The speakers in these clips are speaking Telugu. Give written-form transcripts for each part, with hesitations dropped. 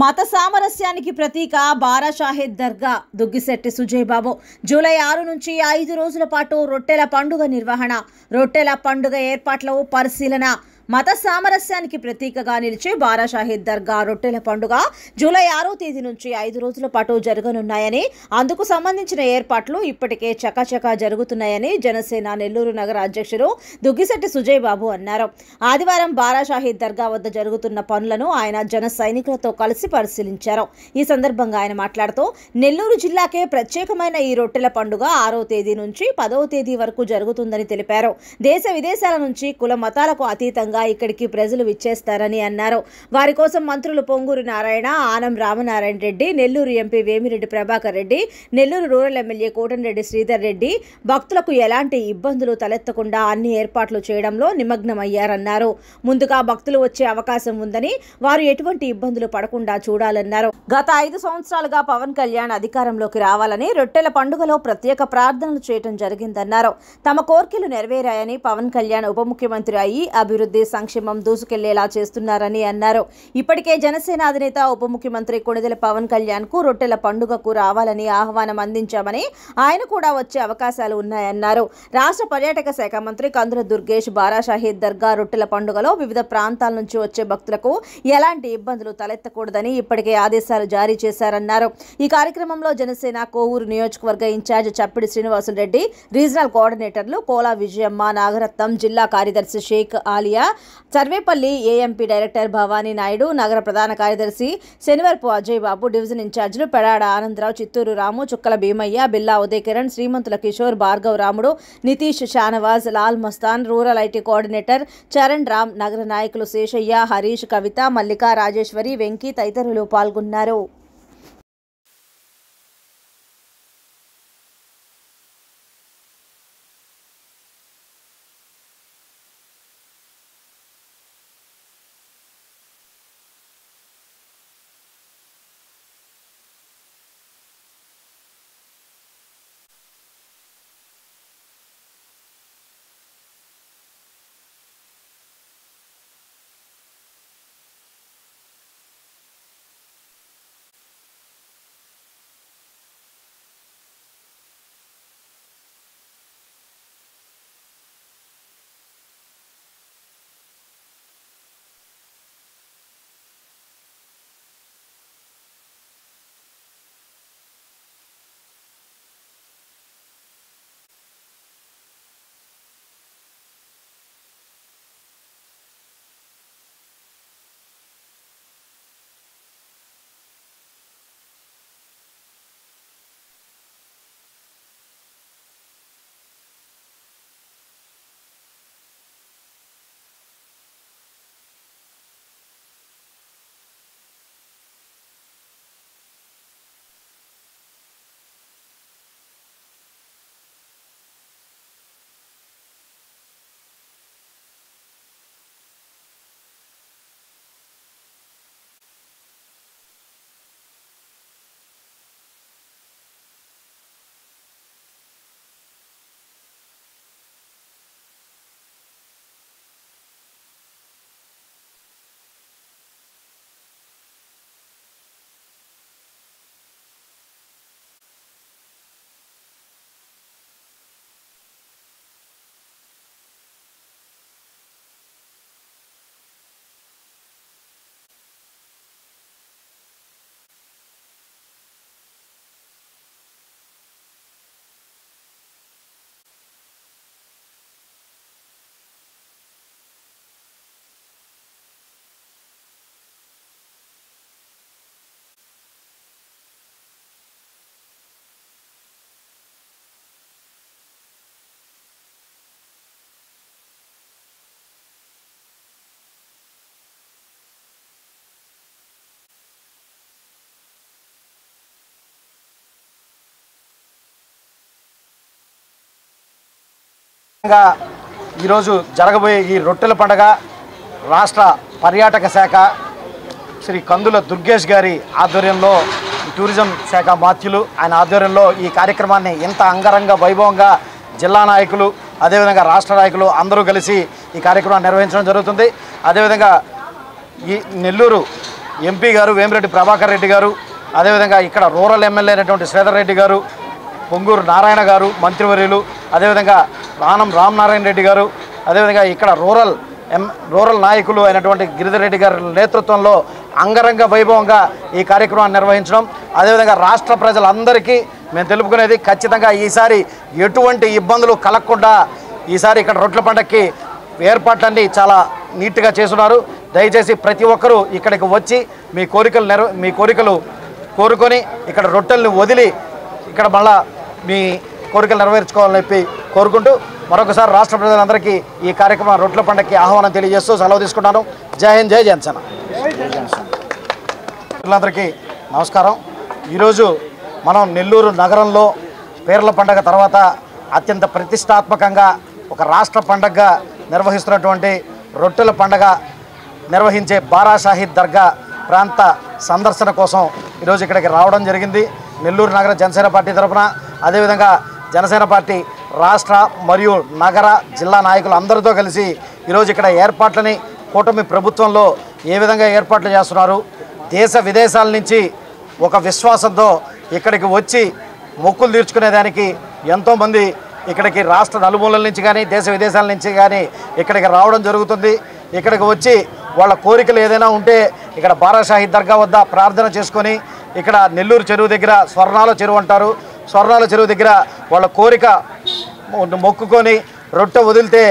మత సామరస్యానికి ప్రతీక బారా షాహీద్ దర్గా దుగ్గిశెట్టి సుజయ్ బాబు జూలై 6 నుంచి 5 రోజుల పాటు రొట్టెల పండుగ నిర్వహణ, రొట్టెల పండుగ ఏర్పాట్ల పరిశీలన. మత సామరస్యానికి ప్రతీకగా నిలిచే బారా షాహీద్ దర్గా రొట్టెల పండుగ జూలై 6వ తేదీ నుంచి 5 రోజుల పాటు జరగనున్నాయని, అందుకు సంబంధించిన ఏర్పాట్లు ఇప్పటికే చకాచకా జరుగుతున్నాయని జనసేన నెల్లూరు నగర అధ్యక్షుడు దుగ్గిశెట్టి సుజయ్ బాబు అన్నారు. ఆదివారం బారా షాహీద్ దర్గా వద్ద జరుగుతున్న పనులను ఆయన జన సైనికులతో కలిసి పరిశీలించారు. ఈ సందర్భంగా ఆయన మాట్లాడుతూ నెల్లూరు జిల్లాకే ప్రత్యేకమైన ఈ రొట్టెల పండుగ 6వ తేదీ నుంచి 10వ తేదీ వరకు జరుగుతుందని తెలిపారు. దేశ విదేశాల నుంచి కుల మతాలకు అతీతంగా ఇక్కడికి ప్రజలు విచ్చేస్తారని అన్నారు. వారి కోసం మంత్రులు Ponguru Narayana, Anam Ramanarayana Reddy, Nellore MP Vemireddy Prabhakar Reddy, Nellore rural MLA Kotamreddy Sridhar Reddy భక్తులకు ఎలాంటి ఇబ్బందులు తలెత్తకుండా అన్ని ఏర్పాట్లు చేయడంలో నిమగ్నమయ్యారన్నారు. ముందుగా భక్తులు వచ్చే అవకాశం ఉందని, వారు ఎటువంటి ఇబ్బందులు పడకుండా చూడాలన్నారు. గత 5 సంవత్సరాలుగా పవన్ కళ్యాణ్ అధికారంలోకి రావాలని రొట్టెల పండుగలో ప్రత్యేక ప్రార్థనలు చేయడం జరిగిందన్నారు. తమ కోర్కెలు నెరవేరాయని, పవన్ కళ్యాణ్ ఉప ముఖ్యమంత్రి అయ్యి అభివృద్ధి సంక్షేమం దూసుకెళ్లేలా చేస్తున్నారని అన్నారు. ఇప్పటికే జనసేన అధినేత ఉప ముఖ్యమంత్రి కొణిదెల పవన్ కళ్యాణ్ కు రొట్టెల పండుగకు రావాలని ఆహ్వానం అందించామని, ఆయన కూడా వచ్చే అవకాశాలు ఉన్నాయన్నారు. రాష్ట్ర పర్యాటక శాఖ మంత్రి కందుల దుర్గేష్ బారా షాహీద్ దర్గా రొట్టెల పండుగలో వివిధ ప్రాంతాల నుంచి వచ్చే భక్తులకు ఎలాంటి ఇబ్బందులు తలెత్తకూడదని ఇప్పటికే ఆదేశాలు జారీ చేశారన్నారు. ఈ కార్యక్రమంలో జనసేన కోవూరు నియోజకవర్గ ఇన్ఛార్జ్ చప్పిడి శ్రీనివాసులరెడ్డి, రీజనల్ కోఆర్డినేటర్లు కోలా విజయమ్మ, నాగరత్నం, జిల్లా కార్యదర్శి షేక్ ఆలియా, సర్వేపల్లి ఏఎంపీ డైరెక్టర్ భవానీ నాయుడు, నగర ప్రధాన కార్యదర్శి శనివర్పు అజయ్ బాబు, డివిజన్ ఇన్ఛార్జీలు పెడాడ ఆనందరావు, చిత్తూరు రాము, చుక్కల భీమయ్య, బిల్లా Uday Kiran, శ్రీమంతుల Kishore, Bhargav Ramudu, Nitish, Shanawaz, Lal Mastan, rural IT coordinator Charan Ram, నగర నాయకులు శేషయ్య, హరీష్, కవిత, మల్లిక, రాజేశ్వరి, వెంకీ తదితరులు పాల్గొన్నారు. ఈరోజు జరగబోయే ఈ రొట్టెల పండుగ రాష్ట్ర పర్యాటక శాఖ శ్రీ కందుల దుర్గేష్ గారి ఆధ్వర్యంలో, టూరిజం శాఖ మాత్యులు ఆయన ఆధ్వర్యంలో ఈ కార్యక్రమాన్ని ఎంత అంగరంగ వైభవంగా జిల్లా నాయకులు అదేవిధంగా రాష్ట్ర నాయకులు అందరూ కలిసి ఈ కార్యక్రమాన్ని నిర్వహించడం జరుగుతుంది. అదేవిధంగా ఈ నెల్లూరు ఎంపీ గారు వేమిరెడ్డి ప్రభాకర్ రెడ్డి గారు, అదేవిధంగా ఇక్కడ రూరల్ ఎమ్మెల్యే అయినటువంటి శ్రీధర్ రెడ్డి గారు, పొంగూరు నారాయణ గారు మంత్రివర్యులు, అదేవిధంగా ఆనం రామనారాయణ రెడ్డి గారు, అదేవిధంగా ఇక్కడ రూరల్ నాయకులు అయినటువంటి గిరిధర్ రెడ్డి గారి నేతృత్వంలో అంగరంగ వైభవంగా ఈ కార్యక్రమాన్ని నిర్వహించడం, అదేవిధంగా రాష్ట్ర ప్రజలందరికీ మేము తెలుపుకునేది ఖచ్చితంగా ఈసారి ఎటువంటి ఇబ్బందులు కలగకుండా ఈసారి ఇక్కడ రొట్టెల పండగకి ఏర్పాట్లన్నీ చాలా నీట్గా చేస్తున్నారు. దయచేసి ప్రతి ఒక్కరూ ఇక్కడికి వచ్చి మీ కోరికలు కోరుకొని ఇక్కడ రొట్టెల్ని వదిలి ఇక్కడ మళ్ళా మీ కోరికలు నెరవేర్చుకోవాలని చెప్పి కోరుకుంటూ మరొకసారి రాష్ట్ర ప్రజలందరికీ ఈ కార్యక్రమం రొట్టెల పండగకి ఆహ్వానం తెలియజేస్తూ సెలవు తీసుకుంటాను. జై హింద్, జై జనసేన. అందరికీ నమస్కారం. ఈరోజు మనం నెల్లూరు నగరంలో పీర్ల పండగ తర్వాత అత్యంత ప్రతిష్టాత్మకంగా ఒక రాష్ట్ర పండగగా నిర్వహిస్తున్నటువంటి రొట్టెల పండగ నిర్వహించే బారా షాహీద్ దర్గా ప్రాంత సందర్శన కోసం ఈరోజు ఇక్కడికి రావడం జరిగింది. నెల్లూరు నగర జనసేన పార్టీ తరఫున, అదేవిధంగా జనసేన పార్టీ రాష్ట్ర మరియు నగర జిల్లా నాయకులు అందరితో కలిసి ఈరోజు ఇక్కడ ఏర్పాట్లని కూటమి ప్రభుత్వంలో ఏ విధంగా ఏర్పాట్లు చేస్తున్నారు, దేశ విదేశాల నుంచి ఒక విశ్వాసంతో ఇక్కడికి వచ్చి మొక్కులు తీర్చుకునేదానికి ఎంతోమంది ఇక్కడికి రాష్ట్ర నలుమూలల నుంచి కానీ దేశ విదేశాల నుంచి కానీ ఇక్కడికి రావడం జరుగుతుంది. ఇక్కడికి వచ్చి వాళ్ళ కోరికలు ఏదైనా ఉంటే ఇక్కడ బారా షాహీద్ దర్గా వద్ద ప్రార్థన చేసుకొని ఇక్కడ నెల్లూరు చెరువు దగ్గర స్వర్ణాల చెరువు అంటారు, స్వర్ణాల చెరువు దగ్గర వాళ్ళ కోరిక మొక్కుకొని రొట్టె వదిలితే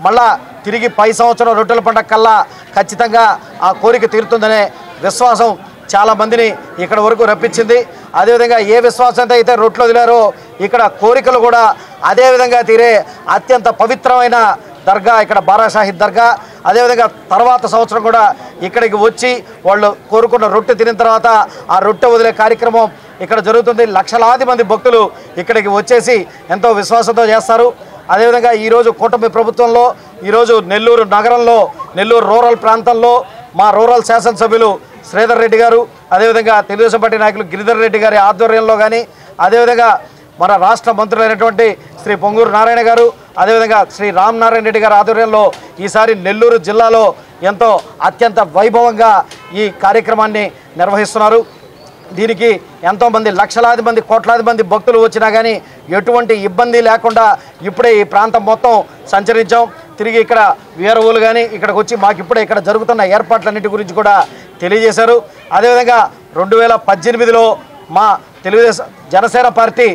మళ్ళా తిరిగి పై సంవత్సరం రొట్టెల పండగ కల్లా ఖచ్చితంగా ఆ కోరిక తీరుతుందనే విశ్వాసం చాలామందిని ఇక్కడ వరకు రప్పించింది. అదేవిధంగా ఏ విశ్వాసంతో అయితే రొట్టెలు వదిలారో ఇక్కడ కోరికలు కూడా అదేవిధంగా తీరే అత్యంత పవిత్రమైన దర్గా ఇక్కడ బారా షాహీద్ దర్గా. అదేవిధంగా తర్వాత సంవత్సరం కూడా ఇక్కడికి వచ్చి వాళ్ళు కోరుకున్న రొట్టె తినిన తర్వాత ఆ రొట్టె వదిలే కార్యక్రమం ఇక్కడ జరుగుతుంది. లక్షలాది మంది భక్తులు ఇక్కడికి వచ్చేసి ఎంతో విశ్వాసంతో చేస్తారు. అదేవిధంగా ఈరోజు కూటమి ప్రభుత్వంలో ఈరోజు నెల్లూరు నగరంలో నెల్లూరు రూరల్ ప్రాంతంలో మా రూరల్ శాసనసభ్యులు శ్రీధర్ రెడ్డి గారు, అదేవిధంగా తెలుగుదేశం పార్టీ నాయకులు గిరిధర్ రెడ్డి గారి ఆధ్వర్యంలో కానీ, అదేవిధంగా మన రాష్ట్ర మంత్రులైనటువంటి శ్రీ పొంగూరు నారాయణ గారు, అదేవిధంగా శ్రీ రామనారాయణ రెడ్డి గారి ఆధ్వర్యంలో ఈసారి నెల్లూరు జిల్లాలో ఎంతో అత్యంత వైభవంగా ఈ కార్యక్రమాన్ని నిర్వహిస్తున్నారు. దీనికి ఎంతోమంది లక్షలాది మంది కోట్లాది మంది భక్తులు వచ్చినా కానీ ఎటువంటి ఇబ్బంది లేకుండా ఇప్పుడే ఈ ప్రాంతం మొత్తం సంచరించాం. తిరిగి ఇక్కడ వీఆర్ఓలు కానీ ఇక్కడికి వచ్చి మాకు ఇప్పుడే ఇక్కడ జరుగుతున్న ఏర్పాట్లన్నింటి గురించి కూడా తెలియజేశారు. అదేవిధంగా 2018లో మా తెలుగుదేశం జనసేన పార్టీ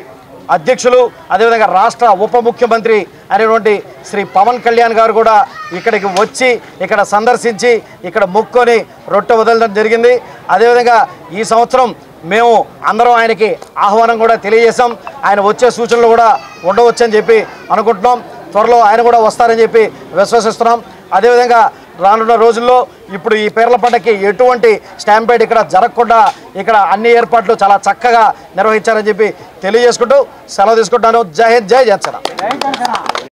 అధ్యక్షులు, అదేవిధంగా రాష్ట్ర ఉప ముఖ్యమంత్రి అనేటువంటి శ్రీ పవన్ కళ్యాణ్ గారు కూడా ఇక్కడికి వచ్చి ఇక్కడ సందర్శించి ఇక్కడ మొక్కుకొని రొట్టె వదలడం జరిగింది. అదేవిధంగా ఈ సంవత్సరం మేము అందరం ఆయనకి ఆహ్వానం కూడా తెలియజేశాం. ఆయన వచ్చే సూచనలు కూడా ఉండవచ్చని చెప్పి అనుకుంటున్నాం. త్వరలో ఆయన కూడా వస్తారని చెప్పి విశ్వసిస్తున్నాం. అదేవిధంగా రానున్న రోజుల్లో ఇప్పుడు ఈ పీర్ల పండగకి ఎటువంటి స్టాంపేడ్ ఇక్కడ జరగకుండా ఇక్కడ అన్ని ఏర్పాట్లు చాలా చక్కగా నిర్వహించారని చెప్పి తెలియజేసుకుంటూ సెలవు తీసుకుంటాను. జై హింద్, జై జనసేన.